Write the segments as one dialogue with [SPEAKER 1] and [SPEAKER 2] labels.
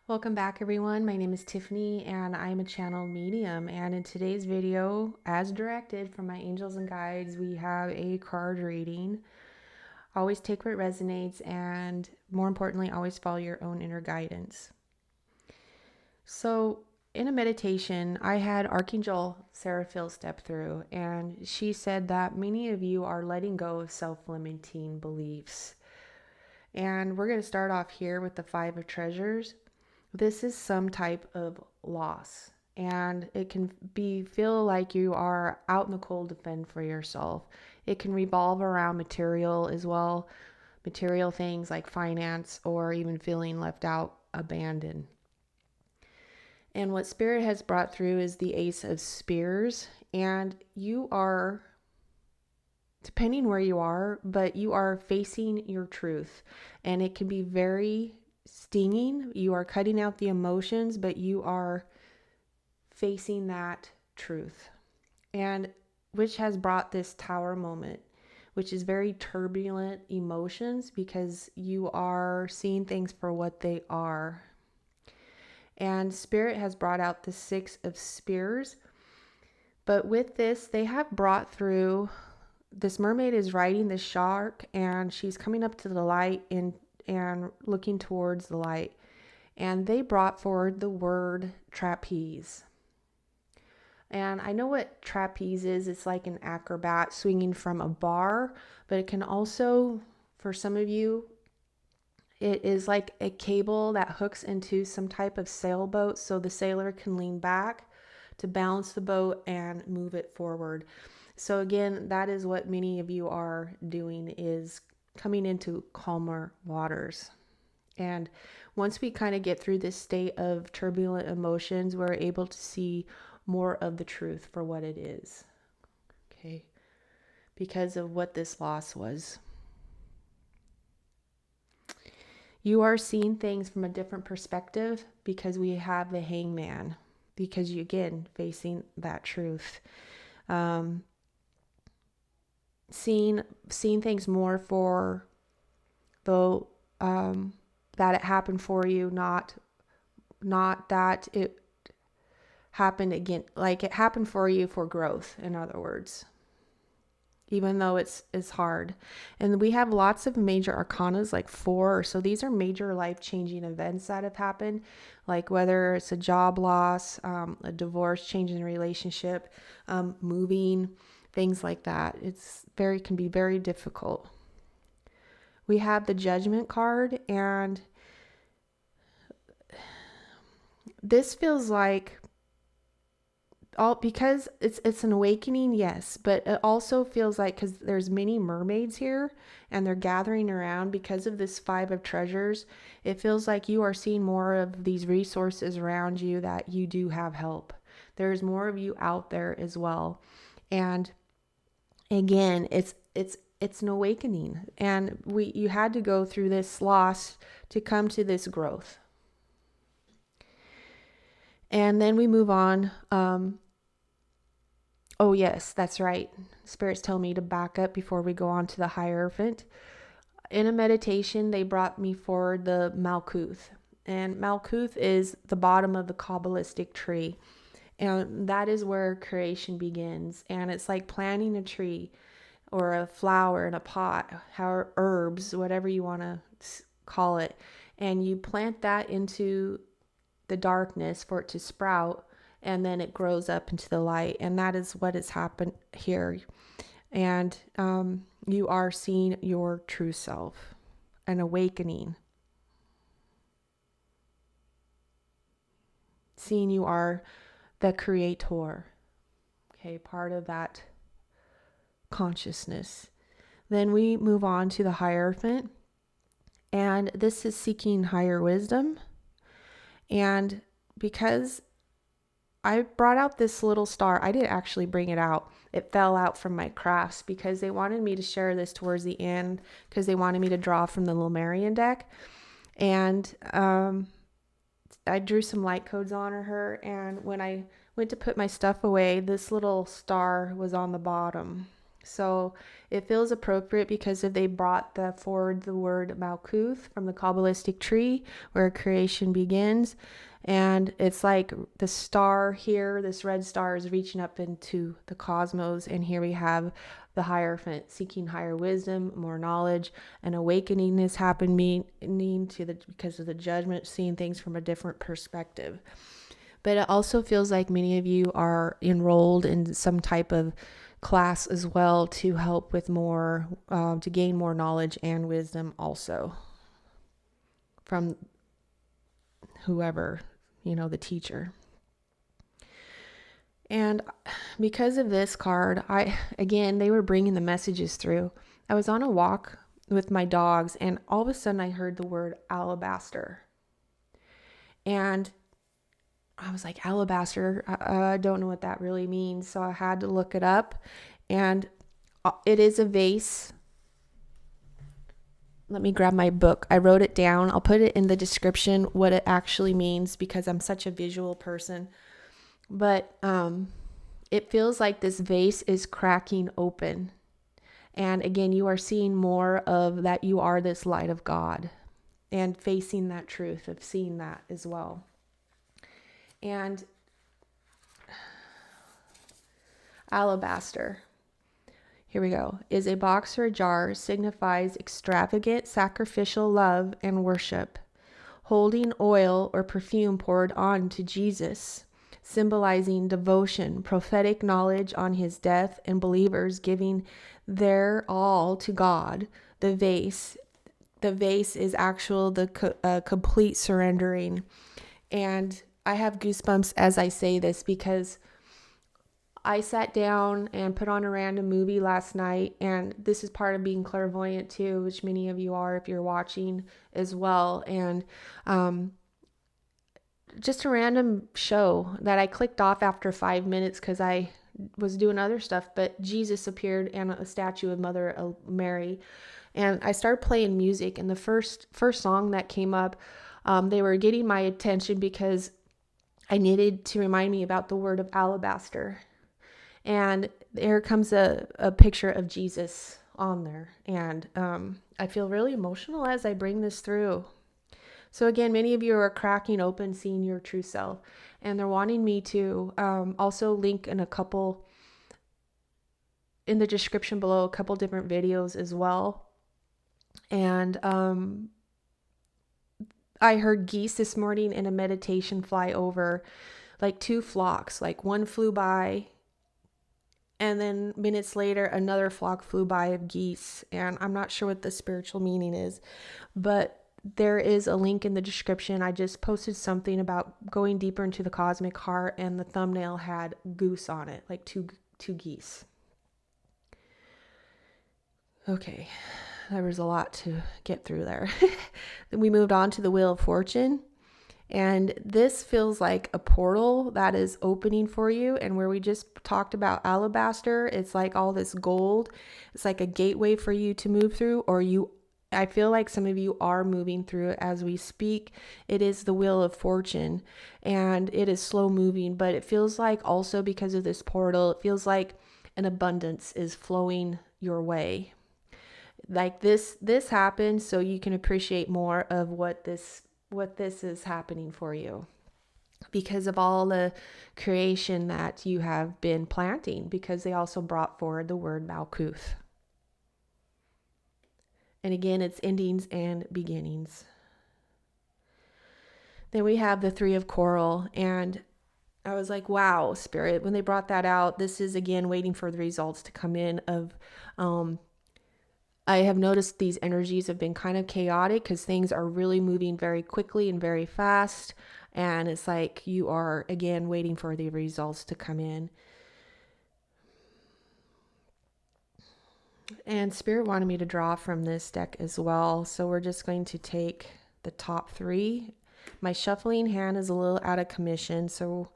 [SPEAKER 1] Welcome back, everyone. My name is Tiffany and I'm a channel medium, and in today's video, as directed from my angels and guides, we have a card reading. Always take what resonates, and more importantly, always follow your own inner guidance. So in a meditation, I had Archangel Seraphil step through, and she said that many of you are letting go of self-limiting beliefs. And we're going to start off here with the Five of Treasures. This is some type of loss, and it can feel like you are out in the cold to fend for yourself. It can revolve around material as well, material things like finance, or even feeling left out, abandoned. And what Spirit has brought through is the Ace of Spears, and you are, depending where you are, but you are facing your truth, and it can be very stinging. You are cutting out the emotions, but you are facing that truth, and which has brought this Tower moment, which is very turbulent emotions, because you are seeing things for what they are. And Spirit has brought out the Six of Spears, but with this, they have brought through, this mermaid is riding this shark, and she's coming up to the light and looking towards the light, and they brought forward the word trapeze. And I know what trapeze is. It's like an acrobat swinging from a bar, but it can also, for some of you, it is like a cable that hooks into some type of sailboat, so the sailor can lean back to balance the boat and move it forward. So again, that is what many of you are doing, is coming into calmer waters. And once we kind of get through this state of turbulent emotions, we're able to see more of the truth for what it is. Okay. Because of what this loss was. You are seeing things from a different perspective because we have the Hangman. Because you, again, facing that truth. Seeing things more for the that it happened for you, not that it happened again, like it happened for you for growth, in other words, even though it's hard. And we have lots of major arcanas, like 4, so these are major life-changing events that have happened, like whether it's a job loss, a divorce, change in a relationship, moving, things like that. Can be very difficult. We have the Judgment card, and this feels like because it's an awakening, yes, but it also feels like, because there's many mermaids here and they're gathering around because of this Five of Treasures, it feels like you are seeing more of these resources around you, that you do have help. There's more of you out there as well. And again, it's an awakening, and you had to go through this loss to come to this growth. And then we move on. Oh yes, that's right. Spirits tell me to back up before we go on to the Hierophant. In a meditation, they brought me forward the Malkuth. And Malkuth is the bottom of the Kabbalistic tree. And that is where creation begins. And it's like planting a tree or a flower in a pot, herbs, whatever you want to call it. And you plant that into the darkness for it to sprout, and then it grows up into the light. And that is what has happened here. And you are seeing your true self, an awakening. Seeing you are the creator. Okay, part of that consciousness. Then we move on to the Hierophant, and this is seeking higher wisdom. And because I brought out this little star, I didn't actually bring it out. It fell out from my crafts because they wanted me to share this towards the end, because they wanted me to draw from the Lemurian deck. And I drew some light codes on her, and when I went to put my stuff away, this little star was on the bottom. So it feels appropriate because if they brought forward the word Malkuth from the Kabbalistic tree where creation begins. And it's like the star here, this red star is reaching up into the cosmos. And here we have the Hierophant seeking higher wisdom, more knowledge, and awakening is happening because of the judgment, seeing things from a different perspective. But it also feels like many of you are enrolled in some type of class as well to help with more, to gain more knowledge and wisdom also from whoever, the teacher. And because of this card, they were bringing the messages through. I was on a walk with my dogs and all of a sudden I heard the word alabaster. And I was like, alabaster, I don't know what that really means. So I had to look it up, and it is a vase. Let me grab my book. I wrote it down. I'll put it in the description what it actually means because I'm such a visual person. But it feels like this vase is cracking open. And again, you are seeing more of that you are this light of God and facing that truth of seeing that as well. And alabaster, here we go, is a box or a jar, signifies extravagant sacrificial love and worship, holding oil or perfume poured on to Jesus, symbolizing devotion, prophetic knowledge on his death, and believers giving their all to God. The vase is the complete surrendering. And I have goosebumps as I say this because I sat down and put on a random movie last night, and this is part of being clairvoyant too, which many of you are if you're watching as well. And just a random show that I clicked off after 5 minutes because I was doing other stuff, but Jesus appeared and a statue of Mother Mary. And I started playing music, and the first song that came up, they were getting my attention because I needed to remind me about the word of alabaster. And there comes a picture of Jesus on there. And I feel really emotional as I bring this through. So again, many of you are cracking open, seeing your true self. And they're wanting me to also link in the description below, a couple different videos as well. And I heard geese this morning in a meditation fly over, like 2 flocks, like one flew by, and then minutes later, another flock flew by of geese. And I'm not sure what the spiritual meaning is, but there is a link in the description. I just posted something about going deeper into the cosmic heart, and the thumbnail had goose on it, like two geese. Okay. There was a lot to get through there. Then we moved on to the Wheel of Fortune. And this feels like a portal that is opening for you. And where we just talked about alabaster, it's like all this gold. It's like a gateway for you to move through, I feel like some of you are moving through it as we speak. It is the Wheel of Fortune, and it is slow moving, but it feels like also because of this portal, it feels like an abundance is flowing your way. Like this happened so you can appreciate more of what this is happening for you because of all the creation that you have been planting, because they also brought forward the word Malkuth. And again, it's endings and beginnings. Then we have the 3 of Coral, and I was like, wow, Spirit, when they brought that out, this is again waiting for the results to come in of I have noticed these energies have been kind of chaotic because things are really moving very quickly and very fast. And it's like you are, again, waiting for the results to come in. And Spirit wanted me to draw from this deck as well. So we're just going to take the top 3. My shuffling hand is a little out of commission. So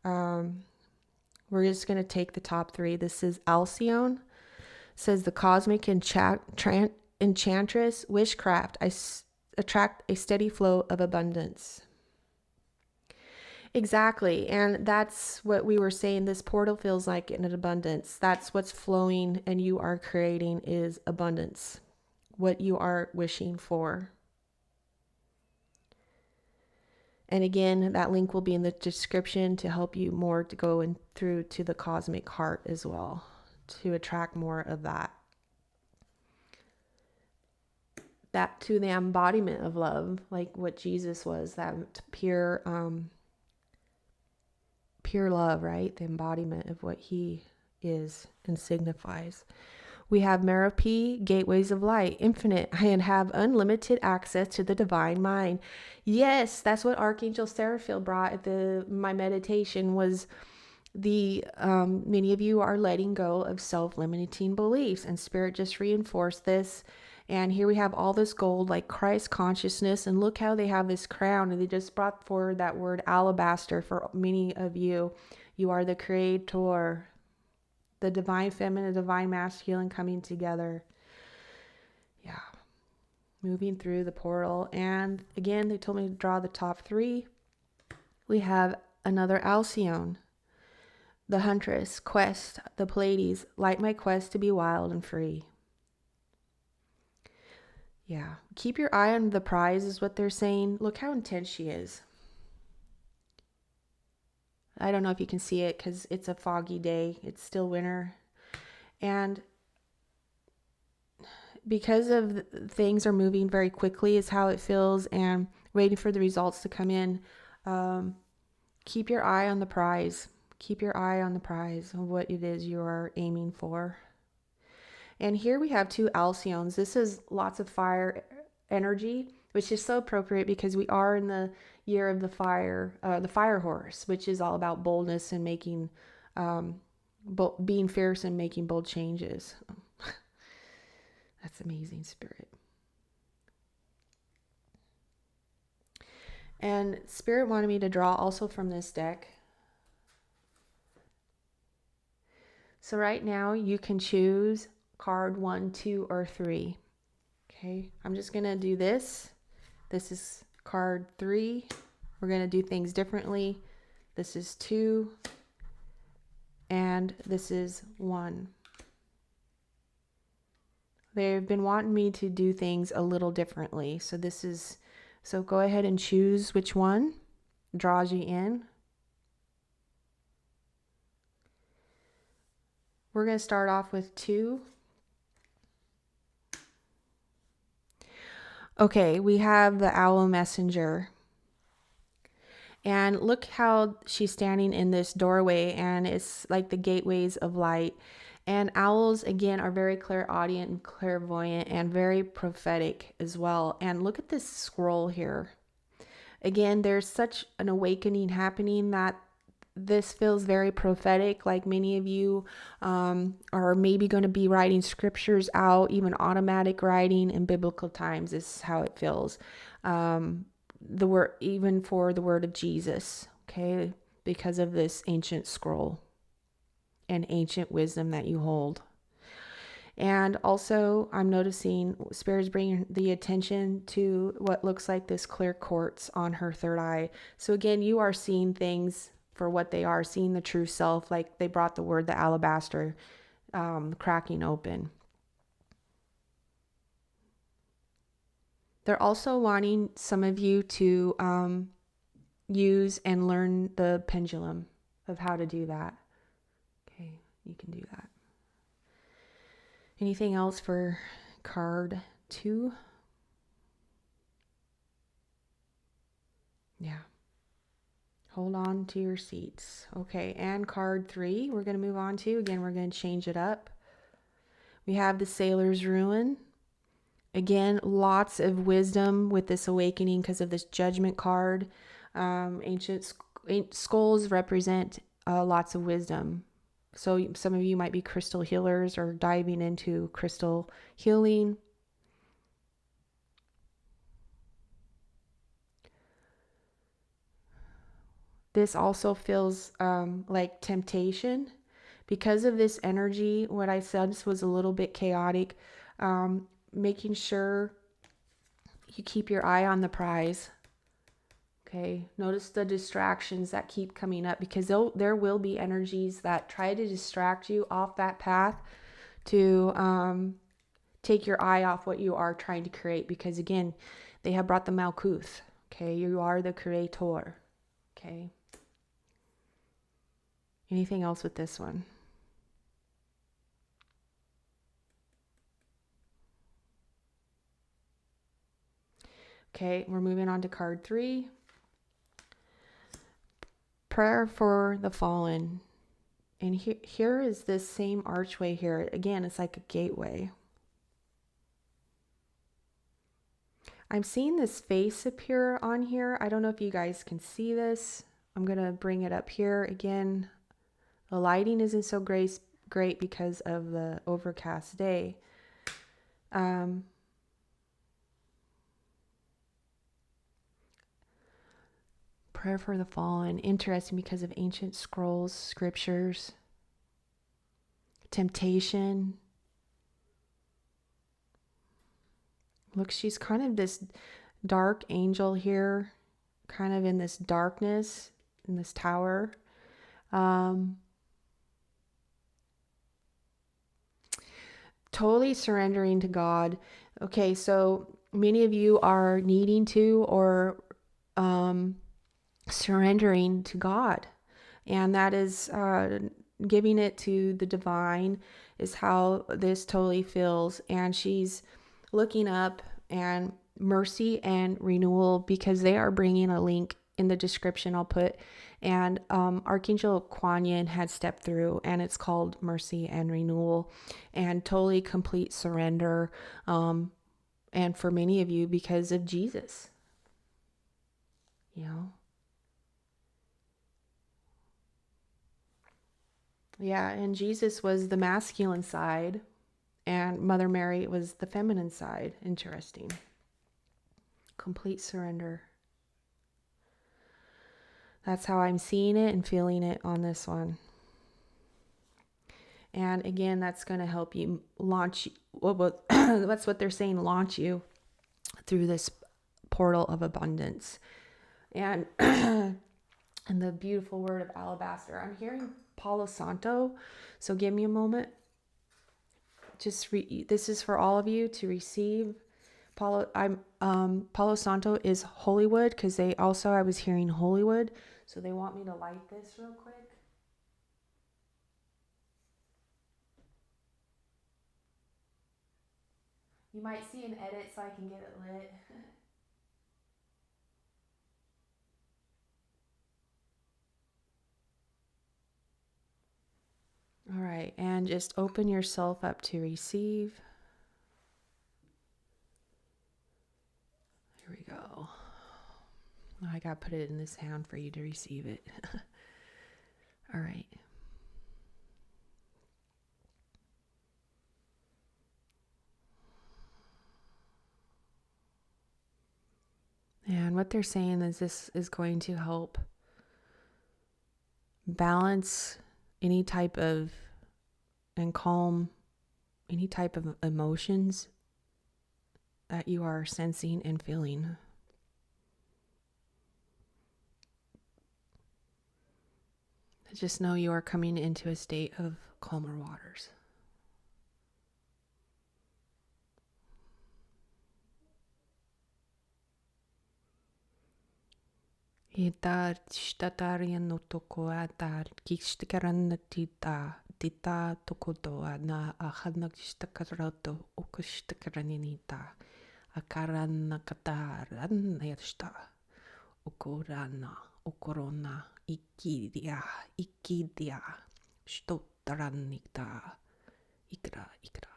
[SPEAKER 1] we're just going to take the top 3. This is Alcyone. Says the cosmic enchantress, witchcraft, I attract a steady flow of abundance. Exactly. And that's what we were saying. This portal feels like in an abundance. That's what's flowing and you are creating is abundance. What you are wishing for. And again, that link will be in the description to help you more to go in through to the cosmic heart as well, to attract more of that. That to the embodiment of love, like what Jesus was, that pure love, right? The embodiment of what he is and signifies. We have Merapi, gateways of light, infinite, and have unlimited access to the divine mind. Yes, that's what Archangel Seraphil brought at my meditation was the many of you are letting go of self-limiting beliefs, and Spirit just reinforced this. And here we have all this gold, like Christ consciousness, and look how they have this crown, and they just brought forward that word alabaster for many of you. You are the creator, the divine feminine, divine masculine coming together. Yeah. Moving through the portal. And again, they told me to draw the top 3. We have another Alcyone, the Huntress, Quest, the Pleiades, light my quest to be wild and free. Yeah. Keep your eye on the prize is what they're saying. Look how intense she is. I don't know if you can see it because it's a foggy day. It's still winter. And because of things are moving very quickly is how it feels, and waiting for the results to come in. Keep your eye on the prize. Keep your eye on the prize of what it is you are aiming for. And here we have 2 Alcyones. This is lots of fire energy, which is so appropriate because we are in the year of the fire horse, which is all about boldness and making, being fierce and making bold changes. That's amazing, Spirit. And Spirit wanted me to draw also from this deck. So right now you can choose card 1, 2, or 3. Okay, I'm just going to do this. This is card 3. We're going to do things differently. This is 2. And this is 1. They've been wanting me to do things a little differently. So go ahead and choose which one draws you in. We're going to start off with 2. Okay, we have the owl messenger. And look how she's standing in this doorway, and it's like the gateways of light. And owls, again, are very clairaudient and clairvoyant and very prophetic as well. And look at this scroll here. Again, there's such an awakening happening that this feels very prophetic, like many of you are maybe going to be writing scriptures out, even automatic writing in biblical times is how it feels. The word, even for the word of Jesus, okay, because of this ancient scroll and ancient wisdom that you hold. And also I'm noticing Spirit's bringing the attention to what looks like this clear quartz on her third eye. So again, you are seeing things for what they are, seeing the true self, like they brought the word, the alabaster, cracking open. They're also wanting some of you to use and learn the pendulum of how to do that. Okay, you can do that. Anything else for card 2? Yeah. Hold on to your seats. Okay, and card 3, we're going to move on to. Again, we're going to change it up. We have the Sailor's Ruin. Again, lots of wisdom with this awakening because of this Judgment card. Ancient skulls represent lots of wisdom. So some of you might be crystal healers or diving into crystal healing. This also feels like temptation. Because of this energy, what I sensed was a little bit chaotic. Making sure you keep your eye on the prize. Okay, notice the distractions that keep coming up, because there will be energies that try to distract you off that path to take your eye off what you are trying to create, because again, they have brought the Malkuth. Okay, you are the creator. Okay. Anything else with this one? Okay, we're moving on to card 3. Prayer for the fallen. And here is this same archway here. Again, it's like a gateway. I'm seeing this face appear on here. I don't know if you guys can see this. I'm going to bring it up here again. The lighting isn't so great because of the overcast day. Prayer for the fallen. Interesting, because of ancient scrolls, scriptures, temptation. Look, she's kind of this dark angel here, kind of in this darkness, in this tower. Totally surrendering to God. Okay, so many of you are needing to or surrendering to God. And that is giving it to the divine is how this totally feels. And she's looking up, and mercy and renewal, because they are bringing a link in the description I'll put. And Archangel Quan had stepped through, and it's called mercy and renewal, and totally complete surrender. And for many of you, because of Jesus, you know. Yeah, and Jesus was the masculine side, and Mother Mary was the feminine side. Interesting. Complete surrender. That's how I'm seeing it and feeling it on this one. And again, that's going to help you launch. Well, that's what they're saying, launch you through this portal of abundance. And and the beautiful word of alabaster. I'm hearing Palo Santo. So give me a moment. This is for all of you to receive. Palo Santo is Holywood, because I was hearing Holywood, so they want me to light this real quick. You might see an edit so I can get it lit. All right, and just open yourself up to receive. Here we go. I got to put it in this hand for you to receive it. All right. And what they're saying is this is going to help balance any type of, and calm any type of emotions that you are sensing and feeling. Just know you are coming into a state of calmer waters. Ita shtatarian no toko atar kishtaran tita tokoto na ahanak shtakarato okushtakaraninita akaran nakataran yashta okorana okorona ikidia shtotaranita ikra ishna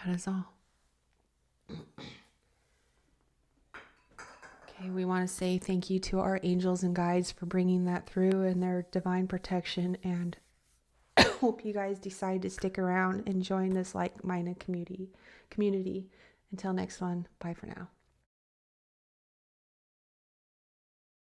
[SPEAKER 1] That is all. Okay, we want to say thank you to our angels and guides for bringing that through, and their divine protection and hope you guys decide to stick around and join this like-minded community. Until next one, bye for now.